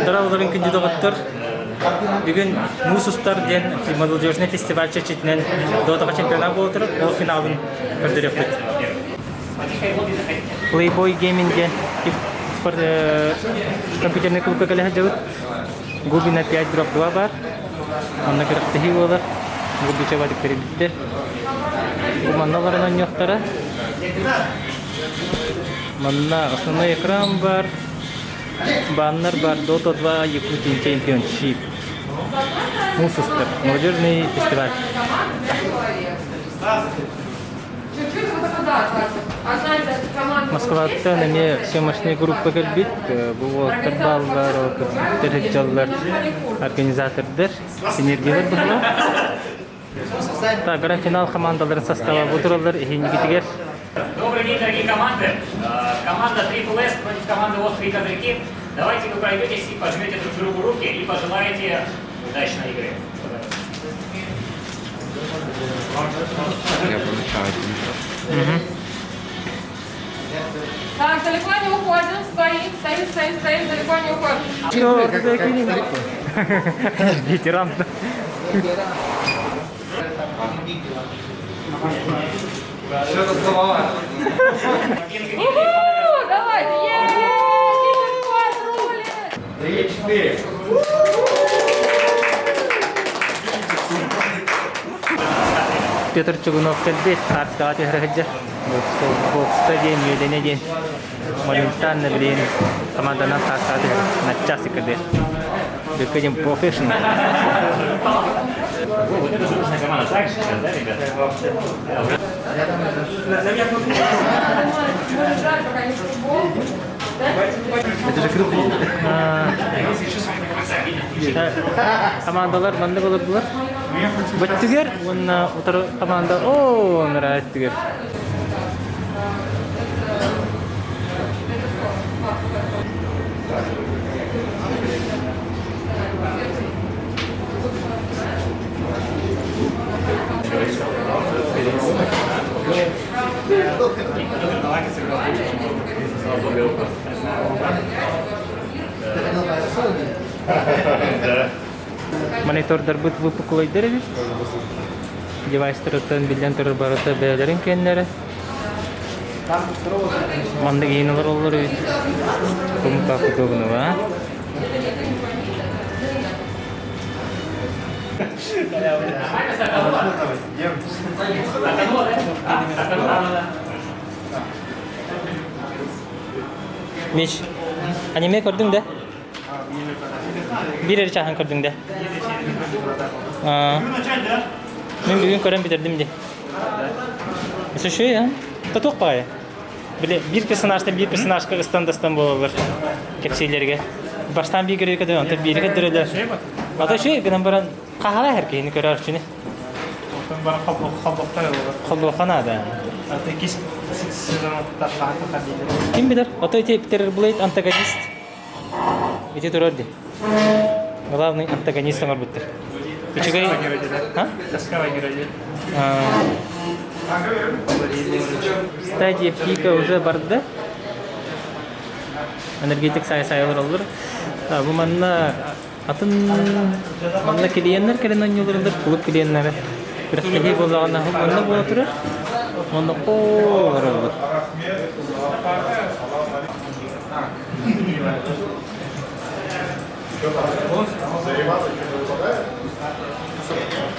Дыраларын күнді доғыттыр. Бүгін Мусустар ден молодежный фестиваль чечетінен додаға чемпионат болдыр. Ол финалын көрдірек бұд. Playboy Gaming'е компьютерный клубка кәлі жауыт. Губина 5-2 бар. Онна кіріқтігі олар. Губича бадық перебітті. Манналарынан yoқтары. Манна основной экран бар. Баннер бар. Dota 2 Якутия Championship. Мусустар. Молодежный фестиваль. Москвада неме съемочная группа келбит. Бу балдар, терекчалар, организатордар, синергиялар булар. Так, гранд-финал командаларын составы будуралар, ихинигитигер. Добрый день, дорогие команды. Команда Triple S против команды Острые Козырьки. Давайте вы пройдетесь и пожмете друг другу руки и пожелаете удачной игры. Я получаю. Так, далеко не уходим, стоим, далеко не уходим. Ветеран. Все разговаривать. Давайте, есть, 3-4. Петр Чугунов келбет, қарсыға тегірі бокста ден, үйдене ден. Моментально, блин, командадан қарсыға тегірі на час секірді. Бекеден профессионал. Вот это дружная команда, так же сейчас, да, ребята? Это же круто. Командалар маңда болар бұлар. Бәттігер, онына ұтыр команда, ооо, нұра әттігер. Монитордар бұд выпуклайдыр бит. Девайстырыттан билден тұрыр барыты бәлерін кенлері. Манда кейіналар олар бит. Кому как удобно, а? Меч, аниме көрдің да? Бірер чахан көрдің да? Мен бүгін көрем бітердім де. Осы шөй, а? Татуқ бағай? Bir personajdan bir personajga ıstan bolurlar kepseylерге. Baştan bir görüyor kadar antep bir kadar. Ata şey giden baran qahala her keyini görür üçün. Ondan bana xalqlar olur. Xalqana da. Ata kis sezon taşlandı qadidi. Kim bilir? Ata Peter Blade антагонист. Эти турорди. Главный антагонист var bitir. Küçüğe. Ha? Таскава герои. Стадия пика уже барды. Энергетик саясайлар olur. Bu manna атын манна келеннер келен ойнолордыр, клуб келеннер. Бирок теги болгонда манна боло турар. Манна olur.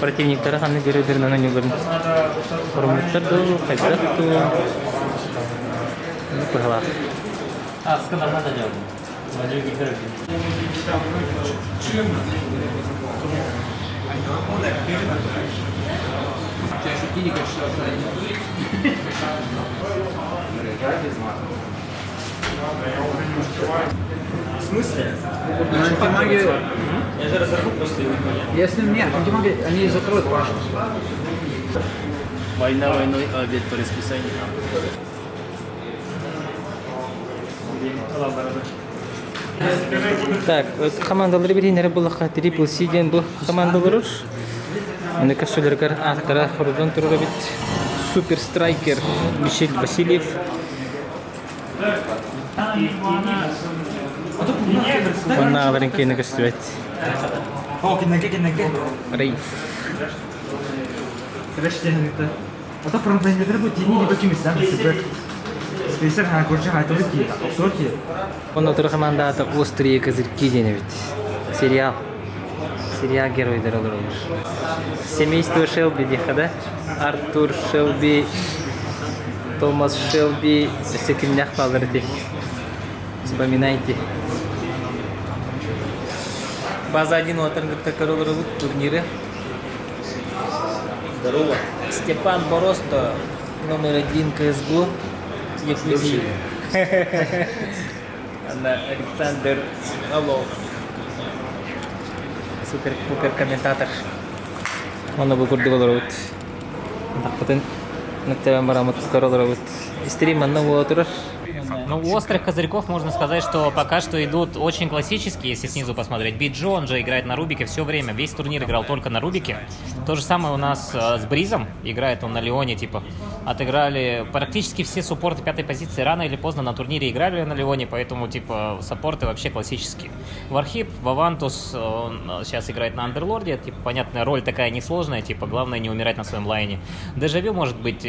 Противниктары ханы görevlerden oynuyorlar. Formatlar da kayıtlar da. Bu kadar. Aslında bana da cevap. Bence giderim. В смысле? Антимаги... Я же разорву просто его. Если нет, антимаги, они закроют вашу. Война войной, а обед по расписанию. Так, командалары биринер булакка Triple C ден бу командалар. Аны кашыларга аттара хордон турар бит. Супер страйкер Мишель Васильев. Мына аларынкени көстүбөт. О, кинеге. Рейф. Крещенето. Ата фронтендер бу тини либо кимистен сипер. Спейсер ха көрчө хайтылы ки. Сорки. Он туры командаты острые козырьки денебит. Сериал. Сериал геройлары олар. Семейство Шелби дейх, да? Артур Шелби, Томас Шелби, секілінақ балдыр дейх. Вспоминайте. База 1 отырыңғытқа көрілері бұд турниры. Здорово. Степан Боросто, номер 1 КСГУ. Якузи. Александр Алов. Супер комментатор. Оны бұл көрді болар өт. Тақпытын нүктебен барамыт көрілер өт. Стрим анна бұл отырыр. Ну, у острых козырьков можно сказать, что пока что идут очень классические, если снизу посмотреть. Биджо, он же играет на Рубике все время. Весь турнир играл только на Рубике. То же самое у нас с Бризом. Играет он на Леоне, типа. Отыграли практически все суппорты 5-й позиции. Рано или поздно на турнире играли на Леоне, поэтому, типа, саппорты вообще классические. Вархип, Вавантус, он сейчас играет на Андерлорде. Типа, понятная роль такая несложная, типа, главное не умирать на своем лайне. Дежавю может быть,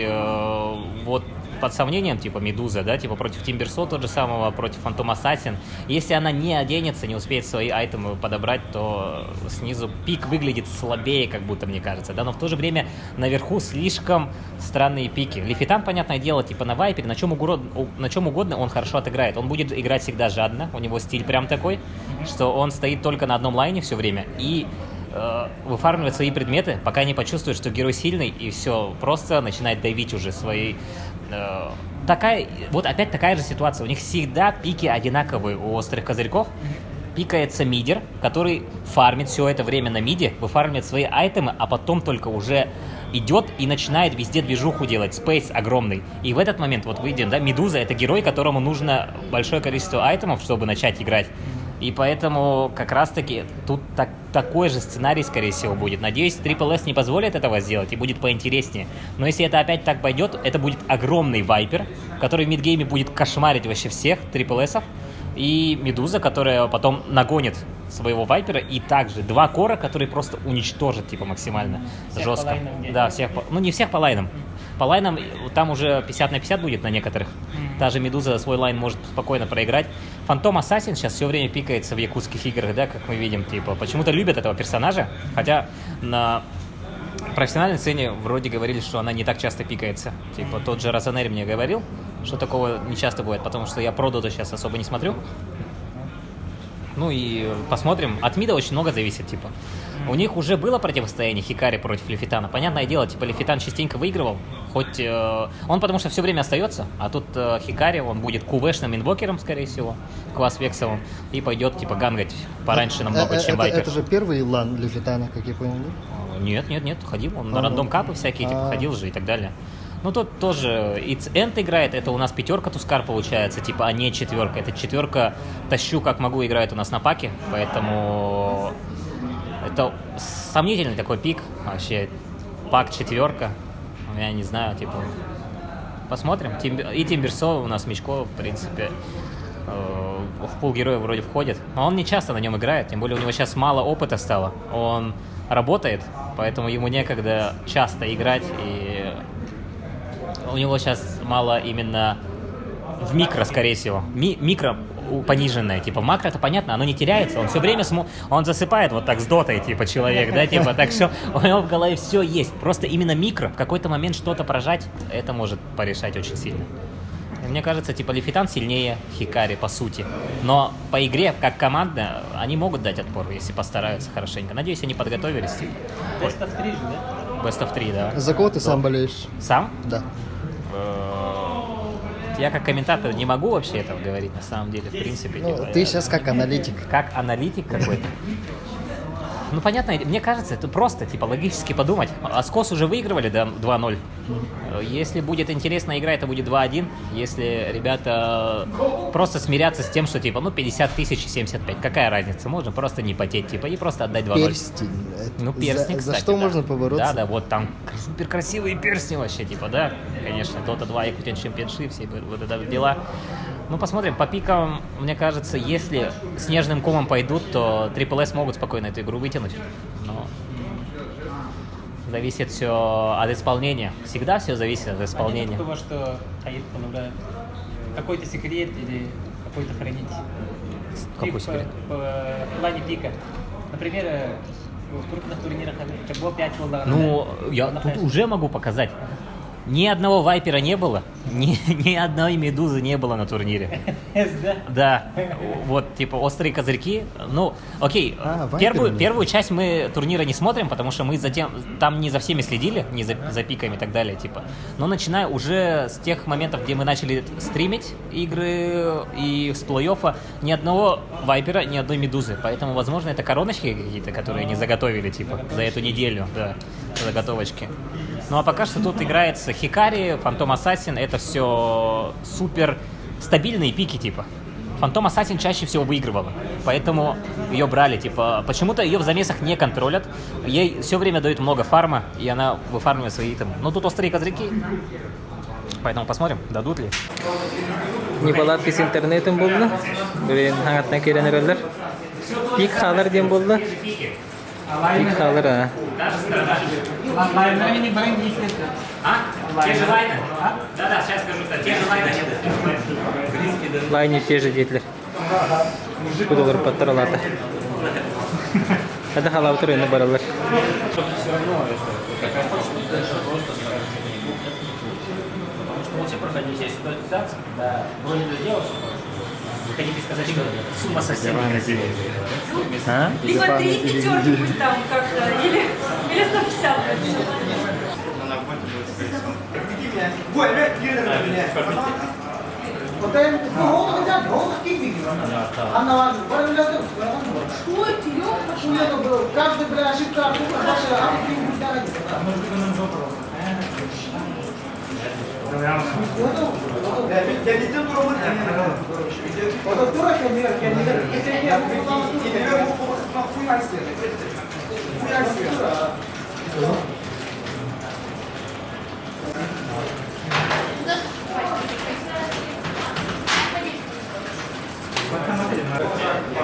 вот, под сомнением, типа Медуза, да, типа против Тимберсо тот же самого, против Фантом Ассасин. Если она не оденется, не успеет свои айтемы подобрать, то снизу пик выглядит слабее, как будто, мне кажется, да, но в то же время наверху слишком странные пики. Лефитан, понятное дело, типа на Вайпере, на чем угодно он хорошо отыграет. Он будет играть всегда жадно, у него стиль прям такой, что он стоит только на одном лайне все время и выфармливает свои предметы, пока не почувствует, что герой сильный, и все, просто начинает давить уже свои... Вот опять такая же ситуация. У них всегда пики одинаковые у острых козырьков. Пикается мидер, который фармит все это время на миде, выфармливает свои айтемы, а потом только уже идет и начинает везде движуху делать. Спейс огромный. И в этот момент, вот выйдем, да, Медуза — это герой, которому нужно большое количество айтемов, чтобы начать играть. И поэтому как раз-таки тут такой же сценарий, скорее всего, будет. Надеюсь, Triple S не позволит этого сделать и будет поинтереснее. Но если это опять так пойдет, это будет огромный Вайпер, который в мидгейме будет кошмарить вообще всех Triple S-ов. И Медуза, которая потом нагонит своего Вайпера. И также 2 кора, которые просто уничтожат, типа, максимально всех жестко. По лайнам, да, всех ну не всех по лайнам. По лайнам там уже 50 на 50 будет на некоторых. Та же Медуза свой лайн может спокойно проиграть. Фантом Ассасин сейчас все время пикается в якутских играх, да, как мы видим, типа, почему-то любят этого персонажа, хотя на профессиональной сцене вроде говорили, что она не так часто пикается. Типа, тот же Розанери мне говорил, что такого не часто бывает, потому что я про доту сейчас особо не смотрю. Ну и посмотрим. От мида очень много зависит, типа. У них уже было противостояние Хикари против Лефитана. Понятное дело, типа, Лефитан частенько выигрывал. Хоть он потому что все время остается, а тут Хикари, он будет кувешным инвокером, скорее всего, квас-вексовым, и пойдет, типа, гангать пораньше намного, чем Вайпер. Это же первый лан Лефитана, как я понял, да? Нет, ходил. Он на рандом капы всякие, типа, ходил же и так далее. Ну, тут тоже It's End играет, это у нас 5 Тускар получается, типа, а не 4. Это 4 тащу как могу играет у нас на паке, поэтому это сомнительный такой пик, вообще, пак 4, я не знаю, типа, посмотрим. И Тимберсо у нас Мечко, в принципе, в пул героя вроде входит, но он не часто на нем играет, тем более у него сейчас мало опыта стало, он работает, поэтому ему некогда часто играть, и у него сейчас мало именно в микро, скорее всего. Микро пониженное, типа в макро это понятно, оно не теряется, он все время он засыпает вот так с дотой, типа человек, да, типа так что у него в голове все есть, просто именно микро, в какой-то момент что-то прожать, это может порешать очень сильно. И мне кажется, типа Лефитан сильнее Хикари по сути, но по игре, как команда, они могут дать отпор, если постараются хорошенько. Надеюсь, они подготовились. Типа. Best of 3 же, да? Best of 3, да. За кого ты сам болеешь? Сам? Да. Я как комментатор не могу вообще этого говорить, на самом деле, в принципе. Ну, типа, ты сейчас как аналитик. Как аналитик какой-то. Ну, понятно, мне кажется, это просто, типа, логически подумать. Аскос уже выигрывали, да, 2-0. Если будет интересная игра, это будет 2-1. Если ребята просто смирятся с тем, что, типа, 50 тысяч и 75. Какая разница? Можно просто не потеть, типа, и просто отдать 2-0. Перстень. Ну, перстень, кстати, За что да. можно побороться? Да, вот там супер красивые перстни вообще, типа, да. Конечно, Dota 2, Якутен Чемпионшип, все вот это дела. Ну, посмотрим. По пикам, мне кажется, если снежным комом пойдут, то Triple S могут спокойно эту игру вытянуть. Но зависит все от исполнения. Всегда все зависит от исполнения. Того, что Аид понабрал какой-то секрет или какой-то хранить. Какой секрет? В плане пика. Например, в крупных турнирах было 5 $5. Ну, я тут уже могу показать. Ни одного вайпера не было, ни одной медузы не было на турнире. Да, вот, типа, острые козырьки. Ну, окей, первую часть мы турнира не смотрим, потому что мы там не за всеми следили, не за пиками и так далее, типа. Но начиная уже с тех моментов, где мы начали стримить игры и с плей-оффа, ни одного вайпера, ни одной медузы. Поэтому, возможно, это короночки какие-то, которые не заготовили, типа, за эту неделю, да, заготовочки. Ну а пока что тут играется Хикари, Фантом Ассасин, это все супер стабильные пики, типа. Фантом Ассасин чаще всего выигрывала, поэтому ее брали, типа. Почему-то ее в замесах не контролят, ей все время дают много фарма, и она выфармливает свои итемы. Но тут острые козырьки, поэтому посмотрим, дадут ли. Неполадки с интернетом болды. Блин, аңатына келен өрелер. Пик халар дем болды. Пик халар, а. Лайнерами не баран действует. А? Те же лайны? Да-да, сейчас скажу, те же лайны нет. Лайне те же детлер. Кудалар паттаралаты. Ада халау турыны баралар. Мы все проходили здесь ситуацию, когда вроде бы сделал все. Вы хотите сказать, что сумма совсем некрасивая? А? Либо 3 пятерки пусть там как-то, или 150. Что это, ёпта? Каждый, бля, ошибка,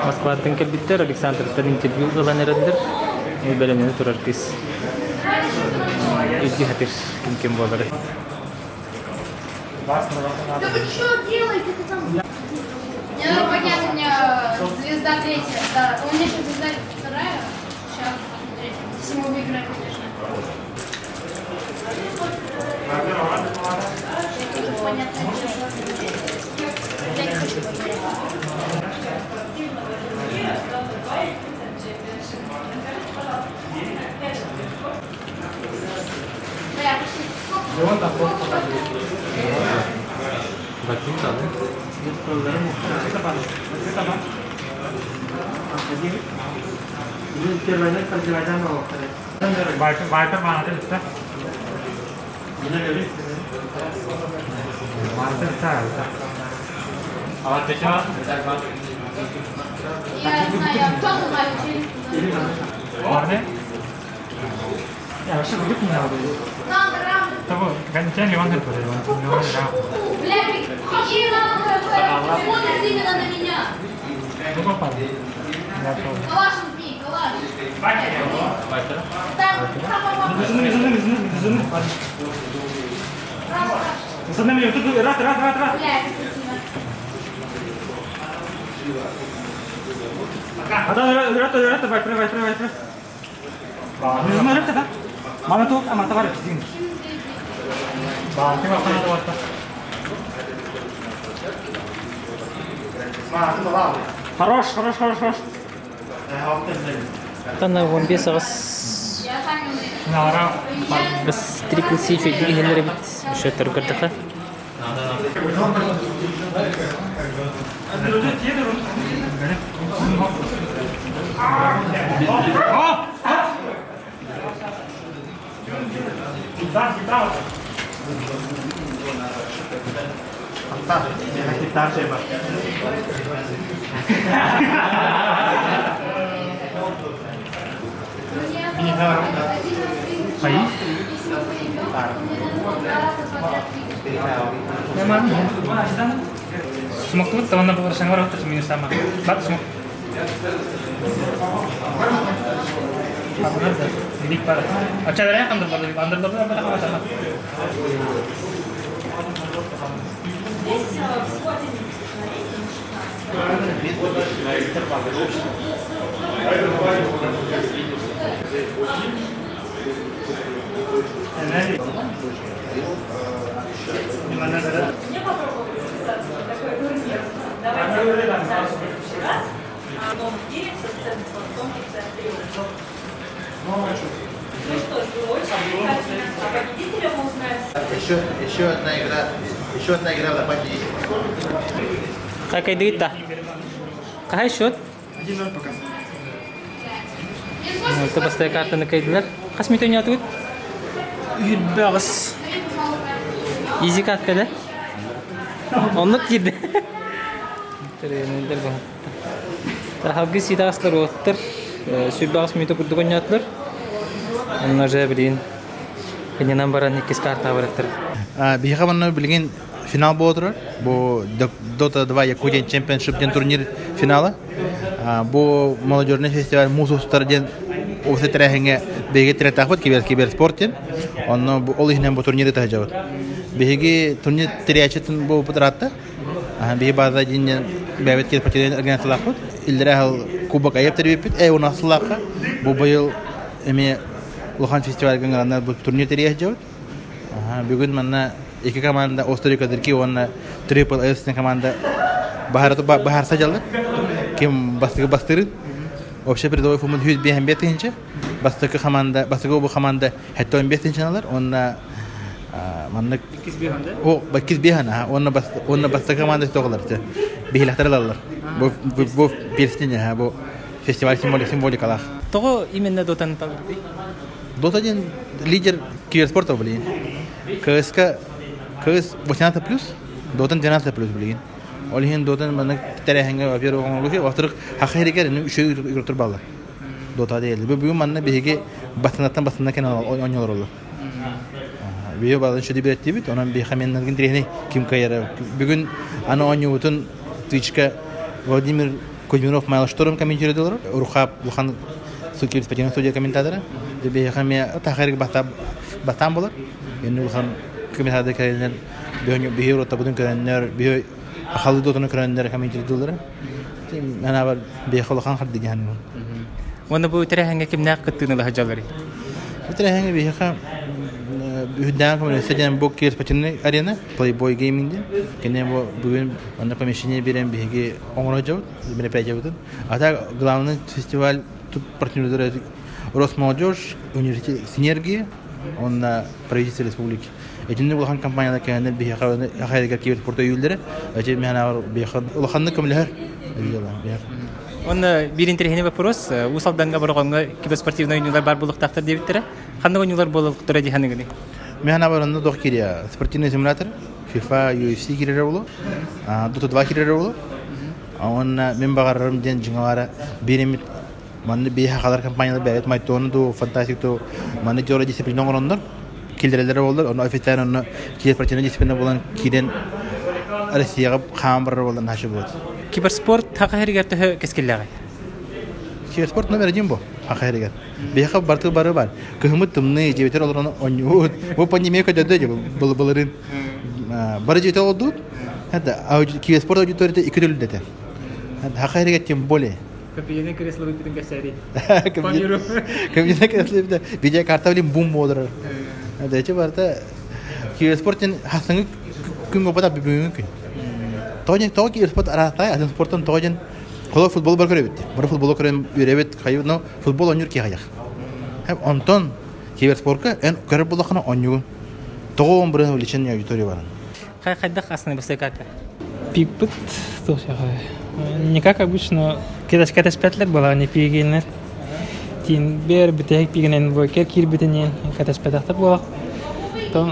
Москвадан келбиттер, Александрдан интервью кылган эрелер. Бул бөлүмдө турар кыз. Эки хатыр ким болор. Да вы что делаете там? Мне надо поднять, у меня звезда третья, да. У меня сейчас звезда вторая, сейчас третья. Если мы выиграем, конечно. Понятно, я не хочу потерять. वाइपर बनाते हैं इसका वाइपर अच्छा है और देखो Я знаю, кто знает, और ने यार सब कुछ नहीं आ रहा है надо раунд. तब कंचन लेवन कर रहे हैं लेवन का Бля, какие раунд? Смотрит именно на меня. तो को पार я तो Калашин пей, калаш. Там, Зачем тут рад. Бля, Рад, wiper Bizim öyle de bana çok ama tavar bizim. Bakın bakın da var. Хорош. Тана вон бесагас. я сами умею. Нара. Biz triple C фигелери бит. Şu törgörдөх. Смокту, то он был шангар, вот минус сама. Бак смок. Надо, велик пара. А чего я андер был, apa sama? Gimana cara? Еще одна игра в запасе есть. Какая дует-то? Какой счет? 1-0 пока. Это бастая карта на кайдлер. Қас мет ойнатып өт? 109. Изи картка да? Онлық кирді. Тренерлер бұл. Тахалғы сидағыстар оттыр. Сөйбағыс мет өкірді ойнатылар. Онна жа білейін. Кененен баран екес карта барақтыр. Бейха манна билген финал болдыр. Бу Dota 2 Якутия Чемпионшип ден турнир финалы. Бу молодежный фестиваль музустар ден осы терәһеңе беге тирәтәхбат киберспорт ден. Онны бу ол ихнән бу турниры тәҗәват. Беге турнир тирәчәтен бу путратта. Беге база ден бәвет кир патен организациялахбат. Илдерәһел кубок айып тәрбият. У нас лаха бу быел эме Лохан фестиваль гәнгәннәр бу турнир тирәчәт. Бүгін манна екі команда Острикадырки, оны Triple S команда Бахар сажалды. Кем бастыры. Общий призовой фонд 105-нче. Бастыры команда, бастыры бу команда 105-нче алар. Онна манна Кизбеганда? О, Кизбегана. Онна бастыры команда тоғылар. Бихилахтаралар. Бу перстене, бу фестиваль символикалар. Тоғы именно Дотаны талды. Дота один лидер киберспорта, блин. КС 18+, Дотан 19+, блин. Олихин Дотан манна терәһеңе во-первых, оңлыгы, во-вторых, хакыйрәгә үшө игротор баллар. Дота değil. Бүгүн манна беге бастанаттан кен ойнолор олар. Бие балын шуды беретти бит, онан бе хаменнен тренер Ким Кайра. Бүгүн аны ойнотун Twitch'ка Владимир Кузьминов Майлшторм комментирует, Рухаб Лухан Сукир специальный студия комментатора. Бе хаме тахарик бастан болар. Енді Лухан комментаторы кәрелер бе рота будын көрәннәр, бе ахалы дотаны көрәннәр комментирует. Ана бар бе Лухан хадди җаны. Оны бу терәһеңе кимнәр кыттыны хаҗалары. Бу терәһеңе бе ха Үдән коммуникациядән бу кир специальный арена Playboy Gaming дин. Кене бу бүген аны помещение берем беге оңрожау, мероприятие бүтән. Ата главный фестиваль тут партнерлары Росмолодежь, университет Синергия, он на правительство республики. Этим улахан компанияда кәнәл бихаханы ахайга киберспорт өйләре, этим мәна бихах улаханны кемләр. Оны бир интернет вопрос, усалданга барганга киберспортивный уйнылар бар булыктактыр дебиттер. Кандай уйнылар булыктыр ди ханыгы. Мәна барында дох кирия, спортивный симулятор, FIFA, UFC кирәре булу, Dota 2 кирәре булу. Он мен багарым ден җиңара биремит Манны бия халар компаниялар бәйт майтоны ду фантастик ду манны жора дисциплина орондар килдерелер болдар оны офицер оны киберспортивный дисциплина болан киден Россияга хамбар болан хашы бот. Киберспорт хакыйрәгә тә кескелләгә. Киберспорт номер 1 бу хакыйрәгә. Бия хаб бартı бар. Кыгымыт тымны җебетер оларны онют. Бу пандемия көдәдә булырын. Бары җитә олду. Хәтта киберспорт аудиторияте 2 төрле дә. Хакыйрәгә тем более Капитан кресло битен кәсәри. Капитан кресло битен видео карта белән бум булдыр. Дәче барда киберспортын хасыңы күн гопата бүгүн күн. Тоҗен киберспорт арасында азын спорттан тоҗен коло футбол бар көрөбүт. Бер футбол көрөм үребет кайны футбол ойныр ки гаяк. Һәм онтон киберспортка эн көрөп булахына ойнугун. Тогон бер увлечение аудитория бар. Кайда хасны бу секата. Пикпут, слушай, не как обычно, когда спятлер была, не пигельнер. Тин бер битек пигенен войкер кир битенен, когда спятахтар была. То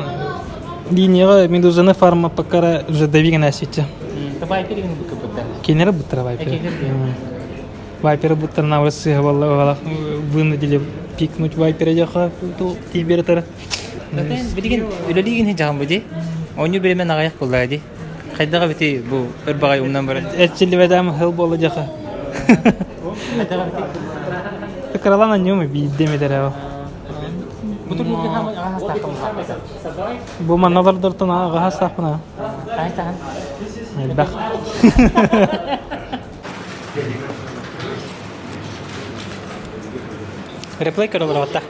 линия медузаны фарма покара уже давигана сетя. Давай перегин букабда. Кенера бутра вайпер. Вайпер бутра на улице валла вынудили пикнуть вайпера яха, то тибертер. Дәтен билген үлелеген җан буди. Оны беремен агаяк булды ди. Хайдага бити бу өрбагай умнан бара. Эчили ведам хыл болу жака. Такралана нюме биддеме дерево. Бутур бу хам ага стакым. Бу манналар дортона ага стакына. Кайсан. Бах. Реплей каралар ватта.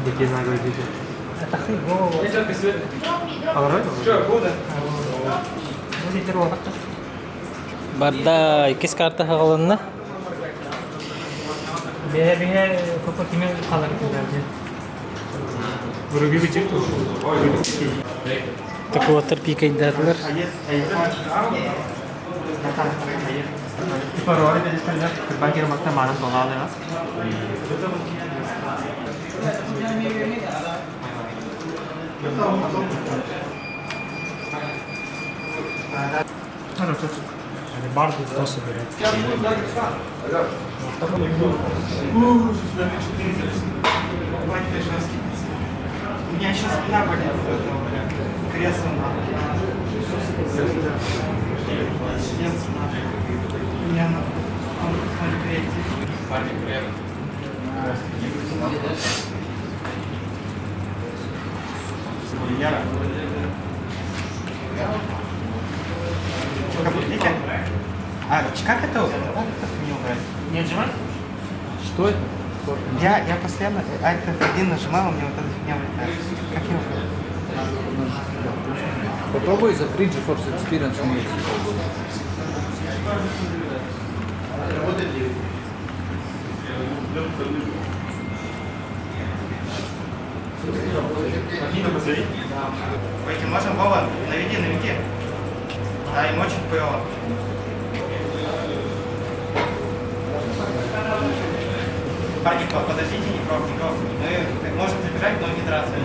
Деке нагой деке. Тахи го. Барда икис карта хагаланна. Бе фото киме калар килерди. Буруги бичек. Такой ватыр пикайдарлар. Пароль бедискалар. Багер макта манам тоналына. Хорошо. Барды тоже берет. У меня сейчас спина болит. Кресло надо. У меня как это? Не отжимать? Что это? Я постоянно Alt-F1 нажимал, у меня вот эта фигня вылетает. Как его? Попробуй закрыть GeForce Experience вместе. Пойти можем, Вова? Наведи. Да, им очень хуёво. Парни, подождите, не пробуйте. Мы можем забежать, но не драться.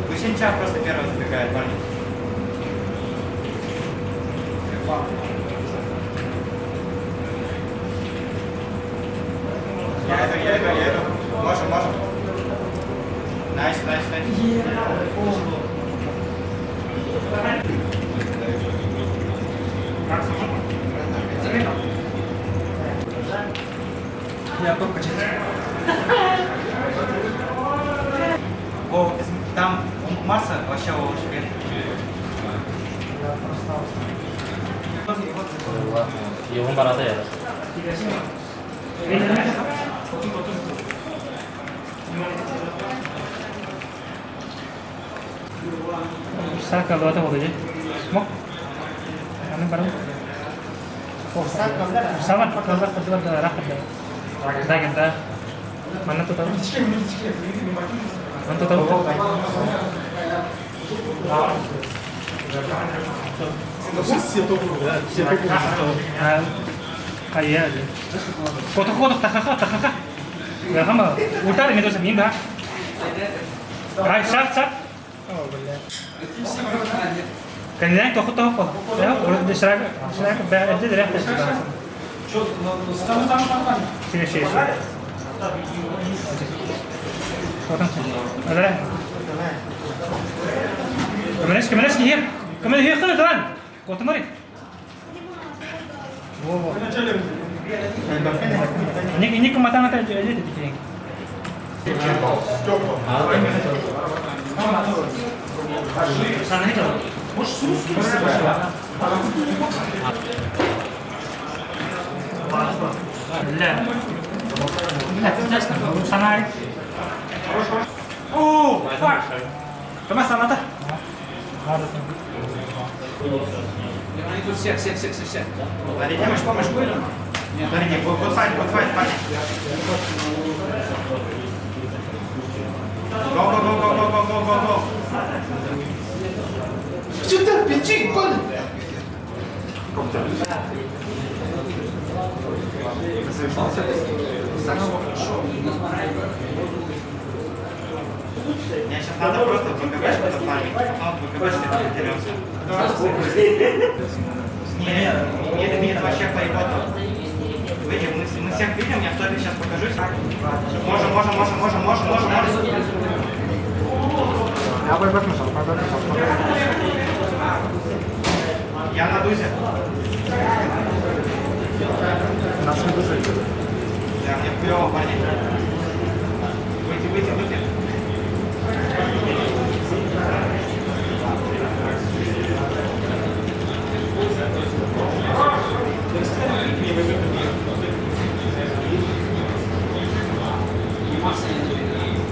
Гусенчак просто первый забегает, парни. Я иду. Можем. Найс. Я только чуть. О, там масса вообще швед. Его барата я. Saka lo atau apa Smok. Anu barang. Sama kalau kedua ada rapat dah. Kita mana tuh tahu? Mana tuh tahu? Kayak aja. Foto tak. Gak sama. Utar ini tuh seminggu. Right, shot. Oh, benar. Kan toh apa? Ya, udah diserang bayar aja dari atas. Sini. Potong. Ada. Kemana sih here? Kemana here kan tuan? Kau temari. Wow. Ini kematan aja di sini. Sana itu. Sana. Oh, fuck. Кама sana-то? Они тут всех. Ларине, помощь были? Ларине, вот файт, парень. Go. Сюда, печи, парень! Мне сейчас надо просто в ВКБшку зафармить, потом в ВКБшке потеремся. Нет, вообще поебота. Выйдем, мы всех видим, я в топе сейчас покажусь. Можем. Я на дузе. Нас не дуже. Да, мне хуёво, парни. Выйти.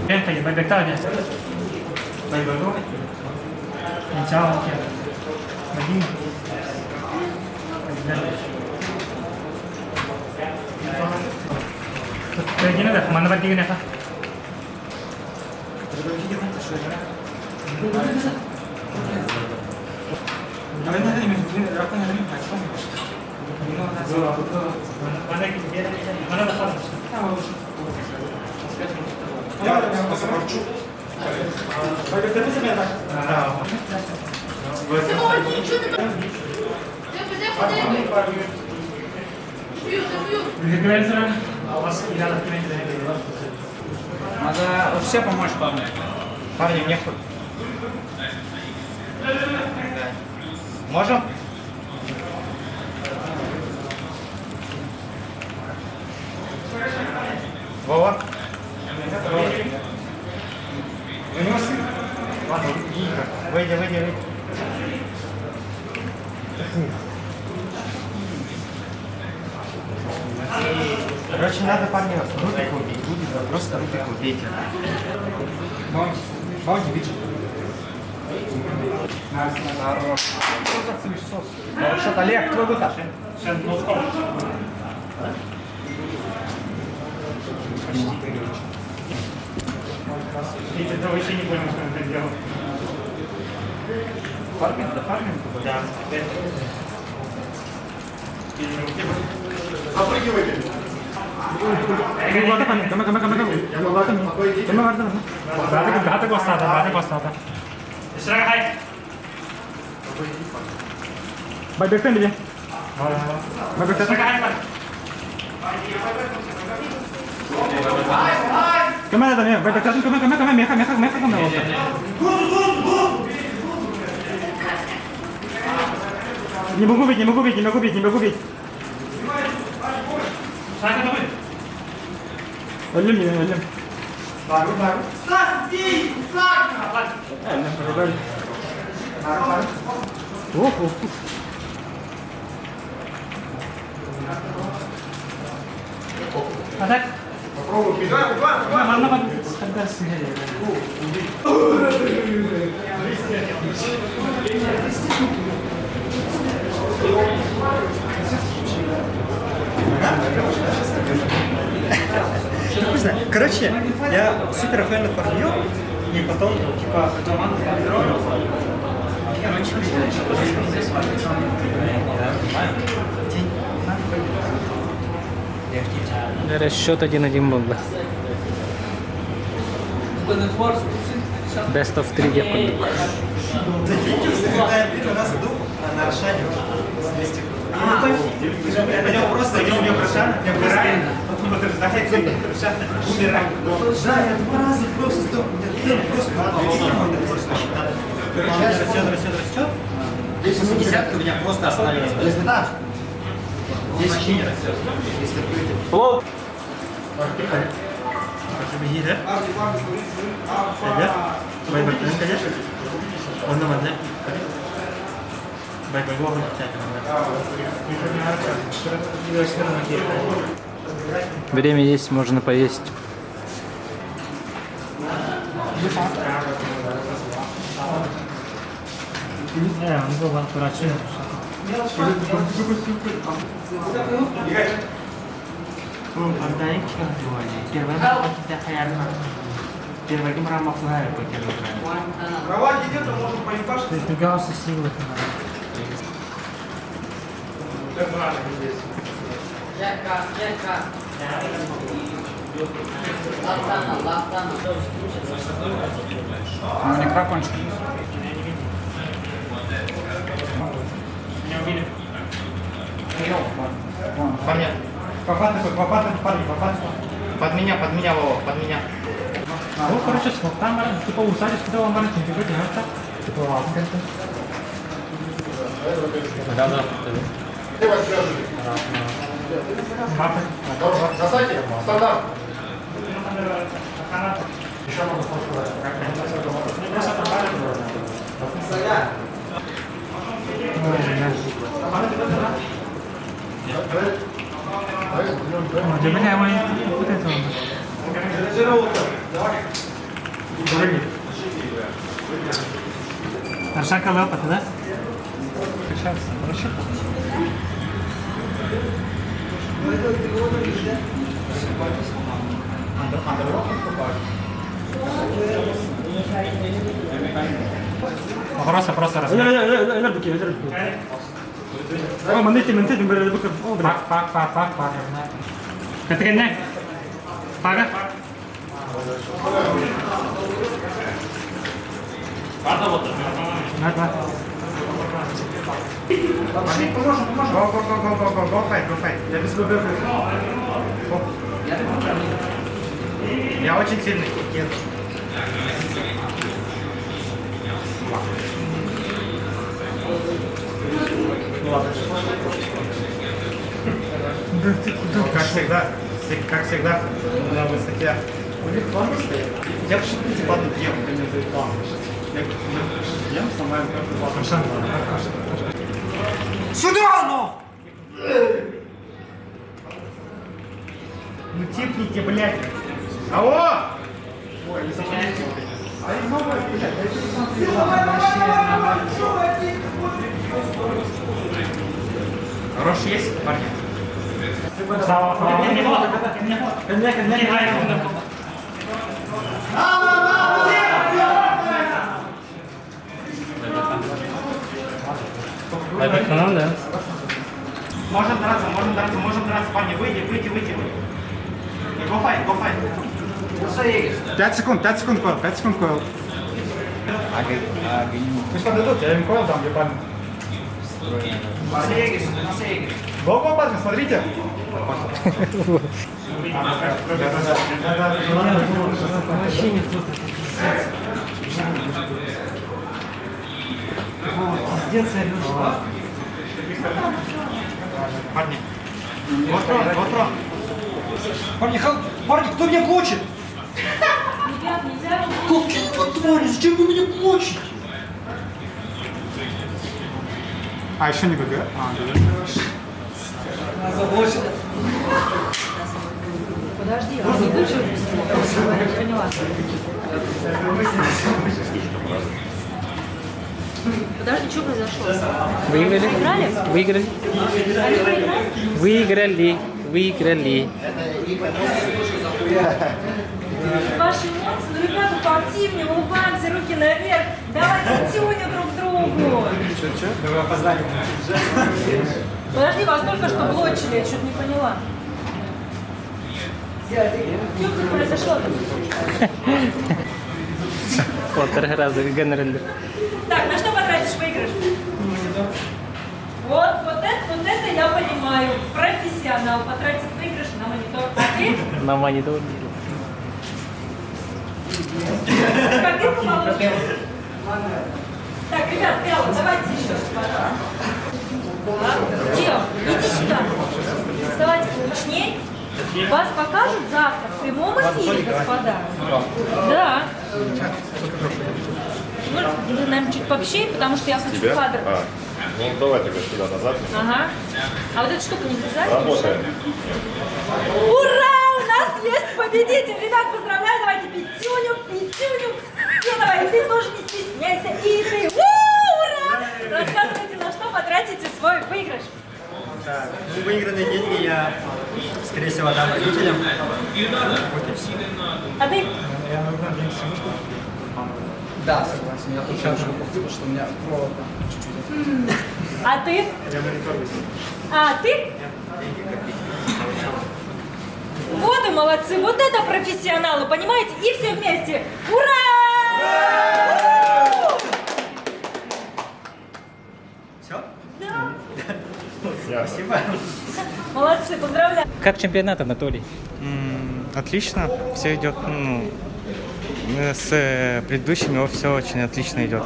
Бентали, байбектали. Байбектали. Начало. Один. Kayak gini dah, mana bagi gini kah? Mana dah? Сегодня что ты там? Пью. Надо все помочь, парни. Парни, мне хоть. Можем? Вова. Выйди. Короче, надо, парни, руки купить. Будет просто руки купить. Баунти, видишь? Хорош. Хорошо, Олег, твой выход. Я вообще не понял, что он так делал. Фарминг? Да. Байбектен бile. Байбектен. Кемana там я? Байбектен кемana меха там вот. Не могу бить. Ölüm. Baru. Sasti! Atak. Попробуй. Mana Короче, я супер охуенно фармил, и потом, типа, Расчет 1-1 был бы. Best of 3 деп қойдық. когда я вижу, у нас дух на Рошане с 200. Я по нему просто видел мне Рошана, мне правильно. Потом подтверждается, Рошан умирает. Да, я 2 раза просто сдох. Растет. 10 у меня просто останется. Если так, 10 не растет. Если плод. Беги, да? Ребят, байбектен, конечно. Он нам отдает. Байбек ловит Время есть, можно поесть. он был операцию. Первый мрамор знаю, как я думаю. Кровать идет, он может поебашить. Ты избегался силы. Ну, не прокончил. Меня убили. Парня. Папа, парень. Под меня, Вова, под меня. Ну, короче, там, типа, усадишь, куда вам баран чемпионат, да? Типа, ладно, как-то. Да. На сайте стандарт. Бля, мой, вот это он. Аршака лопата, да? Хорошо. Просто раз. О, манити, пак. Катрина. Пага. Go fight. Я без выбора. Я очень сильный. Как всегда, на высоте. Я бы что-то типа ем, конечно, план. Я ем, сама сюда, ну! Ну типните, блядь. Алло! Ой, не сохраняйте. Хорош есть, парни? Можем драться, парни, выйди. Go fight. 5 секунд, койл. Пусть подойдут, я им койл дам, ебать. Го, парни, смотрите. Вообще не тут. Пиздец, я парни. Вот трон. Парни, кто меня блочит? Ребят, нельзя. Как твари, зачем вы меня блочите? А, еще не ГГ? Заблочил. Подожди, а не вышел? Я не поняла. Подожди, что произошло? Выиграли. Выиграли. Ваши эмоции, ну, ребята, поактивнее, улыбаемся, руки наверх. Давайте тюнем друг другу. Че? Давай опоздаем. Подожди, вас только что блочили, я что-то не поняла. Что тут произошло-то? Полтора раза генерально. Так, на что потратишь выигрыш? Вот это я понимаю. Профессионал потратит выигрыш на монитор. А ты? На монитор. Как ты получил? Так, ребят, Белла, давайте еще, пожалуйста. Дио, иди сюда. Вставайте поучней. Вас покажут завтра в прямом эфире, господа. Да. Ну, наверное, чуть пообщей, потому что я хочу кадр. Ну, давай тогда сюда, назад. Ага. А вот эта штука не влезает? Работаем. Ура! У нас есть победитель! Ребят, поздравляю! Давайте пятюню. Все, давай, и ты тоже не стесняйся. И ты. Ура! Рассказывайте, на что потратите свой выигрыш. Так, ну, выигранные деньги я, скорее всего, дам родителям. Вот и все. А ты? Я выбрал деньги сумочку. Да, согласен. Я тут сейчас живу, потому что у меня провод чуть-чуть. А ты? Я монитор висит. А ты? Вот и молодцы, вот это профессионалы, понимаете? И все вместе. Ура! Все? Да. Спасибо. Молодцы, поздравляю. Как чемпионат, Анатолий? Отлично, все идет С предыдущими все очень отлично идет.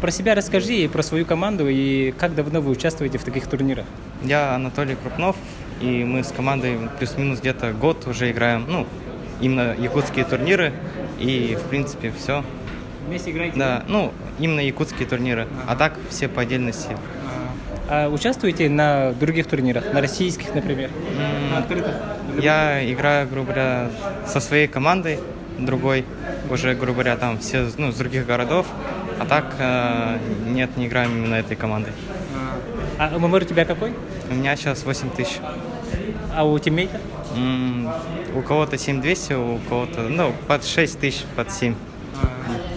Про себя расскажи и про свою команду, и как давно вы участвуете в таких турнирах? Я Анатолий Крупнов, и мы с командой плюс-минус где-то год уже играем, ну, именно якутские турниры, и, в принципе, все. Вместе играете? Да, ну, именно якутские турниры, а так все по отдельности. А участвуете на других турнирах, на российских, например? На открытых? Я играю, грубо говоря, со своей командой, другой, уже, грубо говоря, там все, ну, с других городов, а так нет, не играем именно этой командой. А ММР у тебя какой? У меня сейчас 8000. А у тиммейта? У кого-то 7200, у кого-то, ну, под 6000, под 7.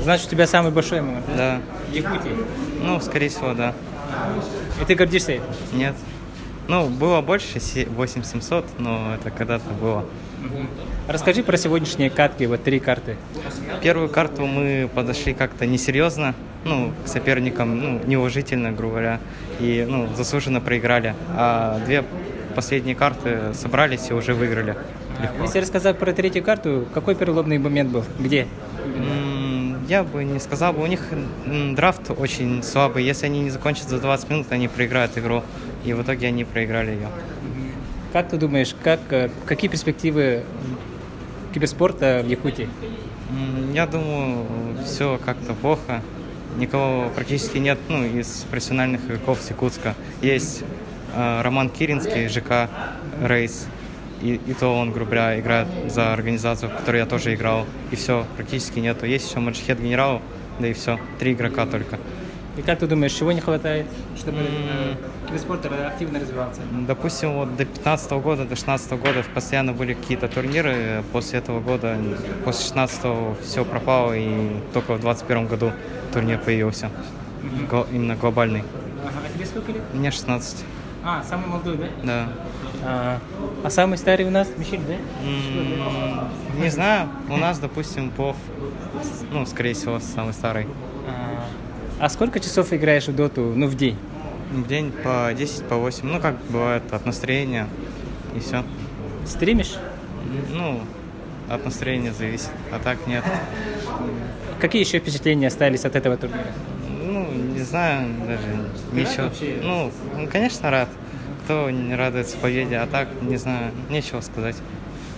Значит, у тебя самый большой ММР? Да. В Якутии? Ну, скорее всего, да. И ты гордишься этим? Нет. Ну, было больше, 8700, но это когда-то было. Расскажи про сегодняшние катки, вот 3 карты. Первую карту мы подошли как-то несерьезно, ну, к соперникам, ну, неуважительно, грубо говоря, и, ну, заслуженно проиграли. А 2 последние карты собрались и уже выиграли легко. Если рассказать про 3-ю карту, какой переломный момент был? Где? Я бы не сказал, у них драфт очень слабый. Если они не закончат за 20 минут, они проиграют игру. И в итоге они проиграли ее. Как ты думаешь, какие перспективы киберспорта в Якутии? Я думаю, все как-то плохо. Никого практически нет, ну, из профессиональных игроков с Якутска. Есть Роман Киринский, ЖК Рейс. И то он, грубо говоря, играет за организацию, в которой я тоже играл. И все, практически нету. Есть еще Маджихед Генерал, да и все. 3 игрока только. И как ты думаешь, чего не хватает, чтобы киберспорт активно развивался? Допустим, вот до 15 года, до 16 года постоянно были какие-то турниры. После этого года, после 16-го все пропало, и только в 21 году турнир появился. Именно глобальный. А тебе сколько лет? Мне 16. А, самый молодой, да? Да. А самый старый у нас Мишель, да? Не знаю, у нас, допустим, Пов, ну, скорее всего, самый старый. А сколько часов играешь в доту, ну, в день? В день по 10, по 8, ну, как бывает, от настроения, и все. Стримишь? Ну, от настроения зависит, а так нет. Какие еще впечатления остались от этого турнира? Ну, не знаю, даже ничего. Ну, конечно, рад. Кто не радуется победе, а так, не знаю, нечего сказать.